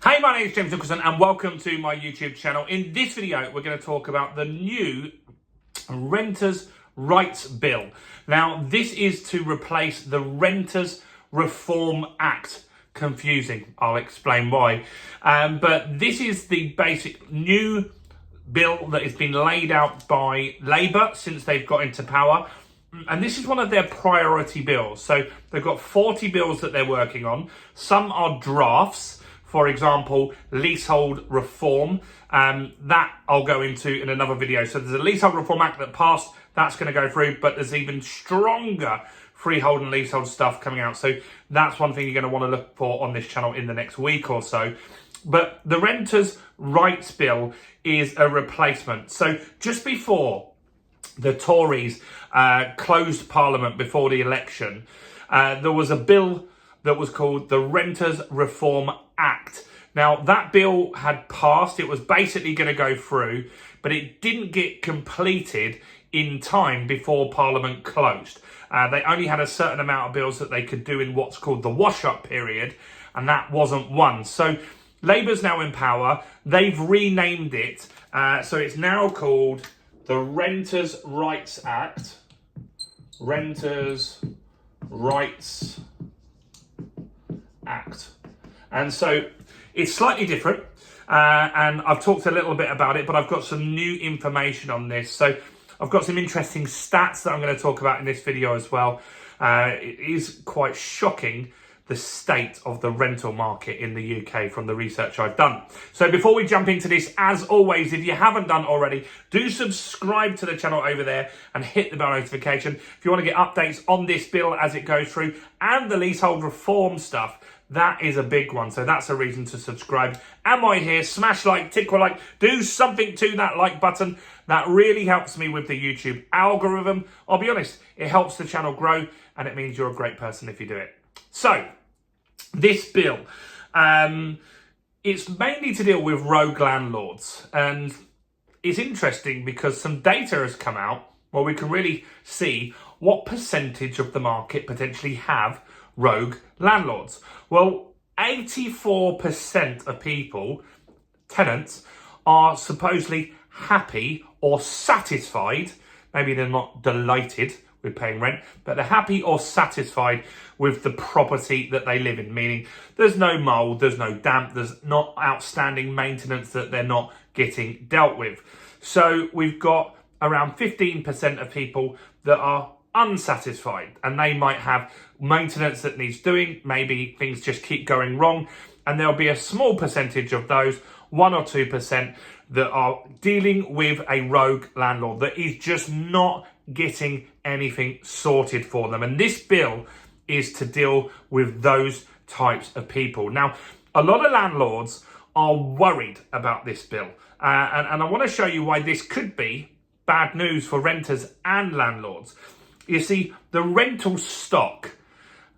Hey, my name is James Nicholson and welcome to my YouTube channel. In this video, we're going to talk about the new Renters' Rights Bill. Now, this is to replace the Renters' Reform Act. Confusing, I'll explain why. But this is the basic new bill that has been laid out by Labour since they've got into power. And this is one of their priority bills. So they've got 40 bills that they're working on. Some are drafts. For example, leasehold reform, that I'll go into in another video. So there's a Leasehold Reform Act that passed, that's going to go through, but there's even stronger freehold and leasehold stuff coming out. So that's one thing you're going to want to look for on this channel in the next week or so. But the Renters' Rights Bill is a replacement. So just before the Tories closed Parliament before the election, there was a bill that was called the Renters' Reform Act. Now, that bill had passed. It was basically going to go through, but it didn't get completed in time before Parliament closed. They only had a certain amount of bills that they could do in what's called the wash-up period, and that wasn't one. So Labour's now in power. They've renamed it. So it's now called the Renters' Rights Act. Renters' Rights Act. And so it's slightly different, and I've talked a little bit about it, but I've got some new information on this. So I've got some interesting stats that I'm going to talk about in this video as well. It is quite shocking, the state of the rental market in the UK from the research I've done. So before we jump into this, as always, if you haven't done already, do subscribe to the channel over there and hit the bell notification. If you want to get updates on this bill as it goes through and the leasehold reform stuff, that is a big one. So that's a reason to subscribe. Am I here? Smash like, tickle like, do something to that like button. That really helps me with the YouTube algorithm. I'll be honest, it helps the channel grow and it means you're a great person if you do it. So this bill, it's mainly to deal with rogue landlords. And it's interesting because some data has come out where we can really see what percentage of the market potentially have rogue landlords. Well, 84% of people, tenants, are supposedly happy or satisfied. Maybe they're not delighted with paying rent, but they're happy or satisfied with the property that they live in, meaning there's no mold, there's no damp, there's not outstanding maintenance that they're not getting dealt with. So we've got around 15% of people that are unsatisfied, and they might have maintenance that needs doing, maybe things just keep going wrong, and there'll be a small percentage of those, 1 or 2%, that are dealing with a rogue landlord that is just not getting anything sorted for them. And this bill is to deal with those types of people. Now, a lot of landlords are worried about this bill, and I want to show you why this could be bad news for renters and landlords. You see, the rental stock,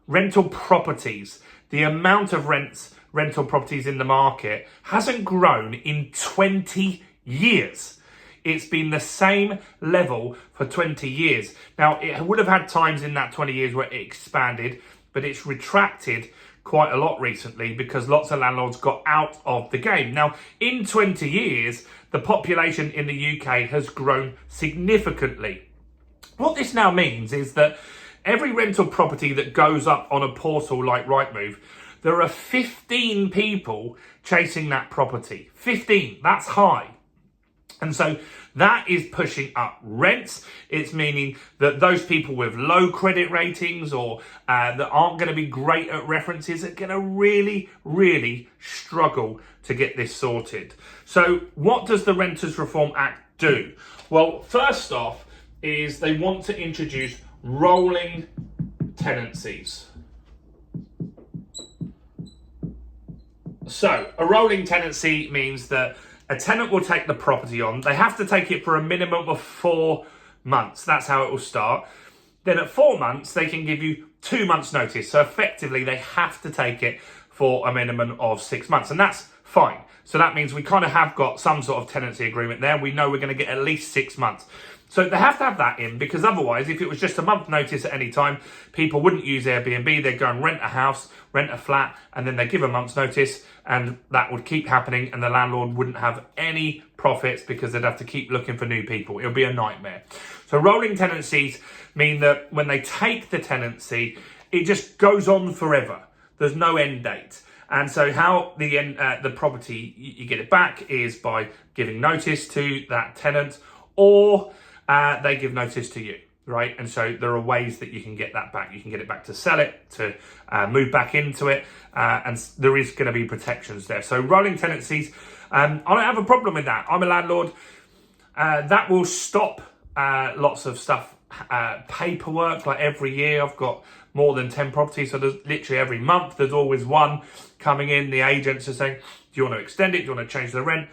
rental properties, the amount of rental properties in the market hasn't grown in 20 years. It's been the same level for 20 years. Now, it would have had times in that 20 years where it expanded, but it's retracted quite a lot recently because lots of landlords got out of the game. Now, in 20 years, the population in the UK has grown significantly. What this now means is that every rental property that goes up on a portal like Rightmove, there are 15 people chasing that property. 15, that's high. And so that is pushing up rents. It's meaning that those people with low credit ratings or that aren't going to be great at references are going to really, really struggle to get this sorted. So what does the Renters' Reform Act do? Well, first off, is they want to introduce rolling tenancies. So a rolling tenancy means that a tenant will take the property on. They have to take it for a minimum of 4 months. That's how it will start. Then at 4 months, they can give you 2 months notice. So effectively, they have to take it for a minimum of 6 months. And that's fine. So that means we kind of have got some sort of tenancy agreement there. We know we're going to get at least 6 months. So they have to have that in, because otherwise, if it was just a month notice at any time, people wouldn't use Airbnb. They'd go and rent a house, rent a flat, and then they give a month's notice, and that would keep happening, and the landlord wouldn't have any profits because they'd have to keep looking for new people. It would be a nightmare. So rolling tenancies mean that when they take the tenancy, it just goes on forever. There's no end date. And so how the property, you get it back is by giving notice to that tenant, or they give notice to you, right? And so there are ways that you can get that back. You can get it back to sell it, to move back into it, and there is going to be protections there. So rolling tenancies, I don't have a problem with that. I'm a landlord. That will stop lots of stuff, paperwork, like every year. I've got more than 10 properties, so there's literally every month there's always one coming in. The agents are saying, do you want to extend it? Do you want to change the rent?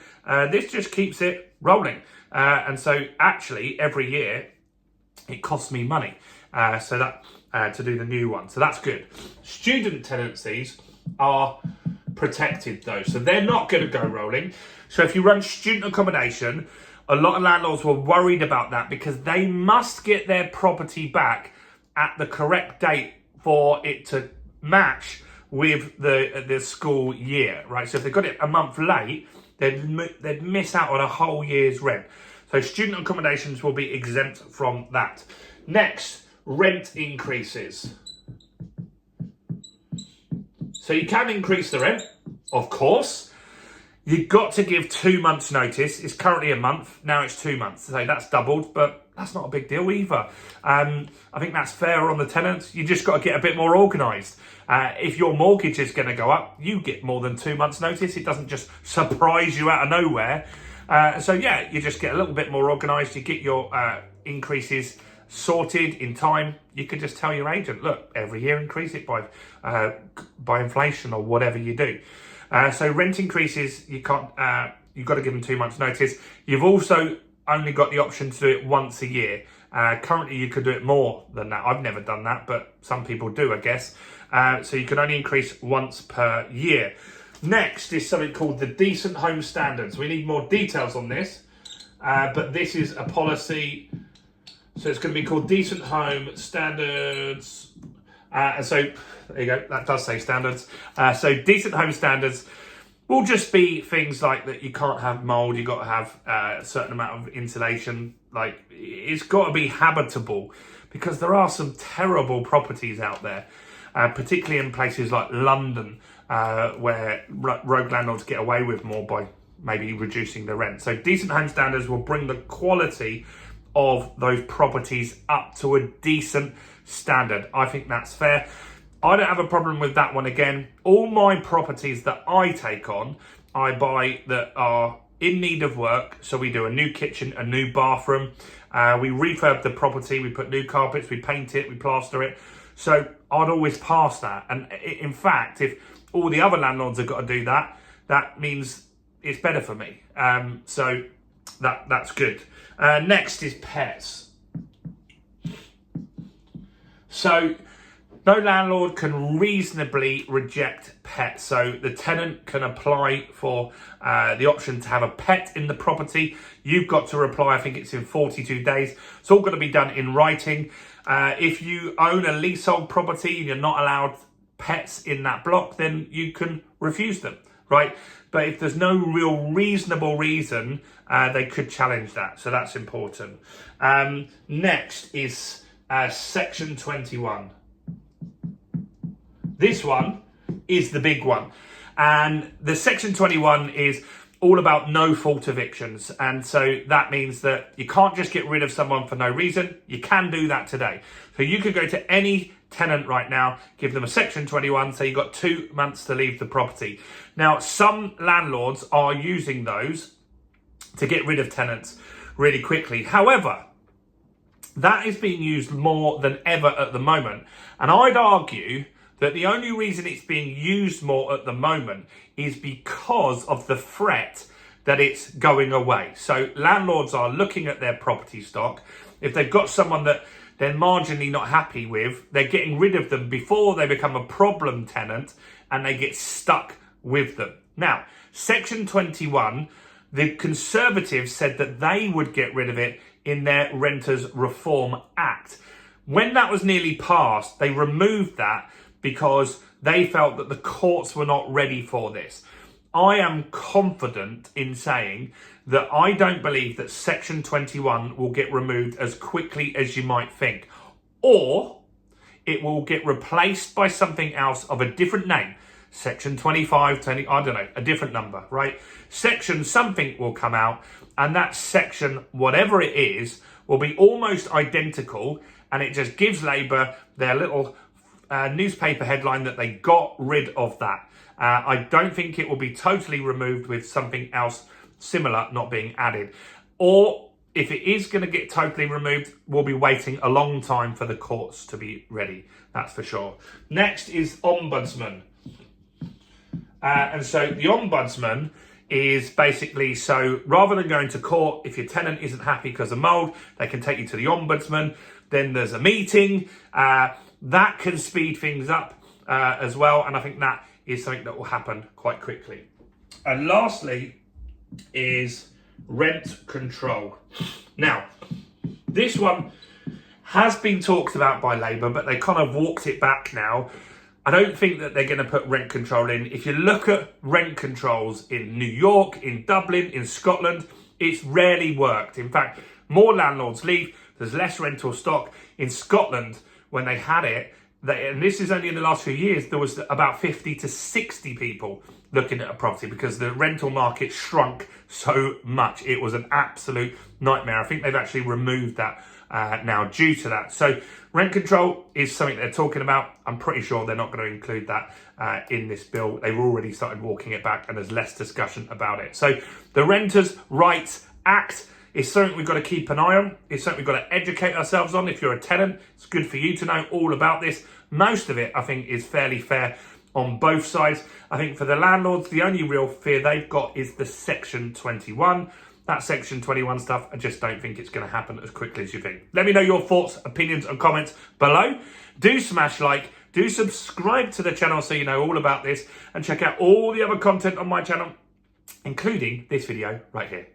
This just keeps it rolling. And so actually every year it costs me money so that to do the new one. So that's good. Student tenancies are protected though. So they're not going to go rolling. So if you run student accommodation, a lot of landlords were worried about that because they must get their property back at the correct date for it to match with the school year, right? So if they got it a month late, they'd miss out on a whole year's rent. So student accommodations will be exempt from that. Next, rent increases. So you can increase the rent, of course. You've got to give 2 months notice. It's currently a month, now it's 2 months. So that's doubled, but that's not a big deal either. I think that's fair on the tenants. You just got to get a bit more organised. If your mortgage is going to go up, you get more than 2 months notice. It doesn't just surprise you out of nowhere. So yeah, you just get a little bit more organised. You get your increases sorted in time. You could just tell your agent, look, every year increase it by inflation or whatever you do. So rent increases, you can't. You've got to give them 2 months notice. You've also only got the option to do it once a year. Currently, you could do it more than that. I've never done that, but some people do, I guess. So you can only increase once per year. Next is something called the Decent Home Standards. We need more details on this, but this is a policy. So it's going to be called Decent Home Standards. And so there you go, that does say standards. So Decent Home Standards will just be things like that you can't have mold, you've got to have a certain amount of insulation. Like, it's got to be habitable, because there are some terrible properties out there, particularly in places like London, where rogue landlords get away with more by maybe reducing the rent. So Decent Home Standards will bring the quality of those properties up to a decent standard. I think that's fair. I don't have a problem with that one. Again, all my properties that I take on, I buy that are in need of work. So we do a new kitchen, a new bathroom. We refurb the property. We put new carpets. We paint it. We plaster it. So I'd always pass that. And in fact, if all the other landlords have got to do that, that means it's better for me. So that's good. Next is pets. So no landlord can reasonably reject pets. So the tenant can apply for the option to have a pet in the property. You've got to reply, I think it's in 42 days. It's all got to be done in writing. If you own a leasehold property and you're not allowed pets in that block, then you can refuse them, right? But if there's no real reasonable reason, they could challenge that. So that's important. Next is Section 21. This one is the big one. And the Section 21 is all about no fault evictions. And so that means that you can't just get rid of someone for no reason. You can do that today. So you could go to any tenant right now, give them a Section 21, so you've got 2 months to leave the property. Now, some landlords are using those to get rid of tenants really quickly. However, that is being used more than ever at the moment. And I'd argue that the only reason it's being used more at the moment is because of the threat that it's going away. So landlords are looking at their property stock. If they've got someone that they're marginally not happy with, they're getting rid of them before they become a problem tenant, and they get stuck with them. Now, Section 21, the Conservatives said that they would get rid of it in their Renters Reform Act. When that was nearly passed, they removed that because they felt that the courts were not ready for this. I am confident in saying that I don't believe that Section 21 will get removed as quickly as you might think. Or it will get replaced by something else of a different name. Section 25, 20, I don't know, a different number, right? Section something will come out, and that section, whatever it is, will be almost identical, and it just gives Labour their little newspaper headline that they got rid of that. I don't think it will be totally removed with something else similar not being added. Or if it is going to get totally removed, we'll be waiting a long time for the courts to be ready. That's for sure. Next is Ombudsman. And so the Ombudsman is basically, so rather than going to court, if your tenant isn't happy because of mould, they can take you to the Ombudsman. Then there's a meeting. That can speed things up as well. And I think that is something that will happen quite quickly. And lastly is rent control. Now, this one has been talked about by Labour, but they kind of walked it back now. I don't think that they're going to put rent control in. If you look at rent controls in New York, in Dublin, in Scotland, it's rarely worked. In fact, more landlords leave. There's less rental stock. In Scotland, when they had it, and this is only in the last few years, there was about 50 to 60 people looking at a property because the rental market shrunk so much. It was an absolute nightmare. I think they've actually removed that now due to that. So rent control is something they're talking about. I'm pretty sure they're not going to include that in this bill. They've already started walking it back and there's less discussion about it. So the Renters' Rights Act is something we've got to keep an eye on. It's something we've got to educate ourselves on. If you're a tenant, it's good for you to know all about this. Most of it, I think, is fairly fair on both sides. I think for the landlords, the only real fear they've got is the Section 21. That Section 21 stuff, I just don't think it's going to happen as quickly as you think. Let me know your thoughts, opinions and comments below. Do smash like, do subscribe to the channel so you know all about this, and check out all the other content on my channel, including this video right here.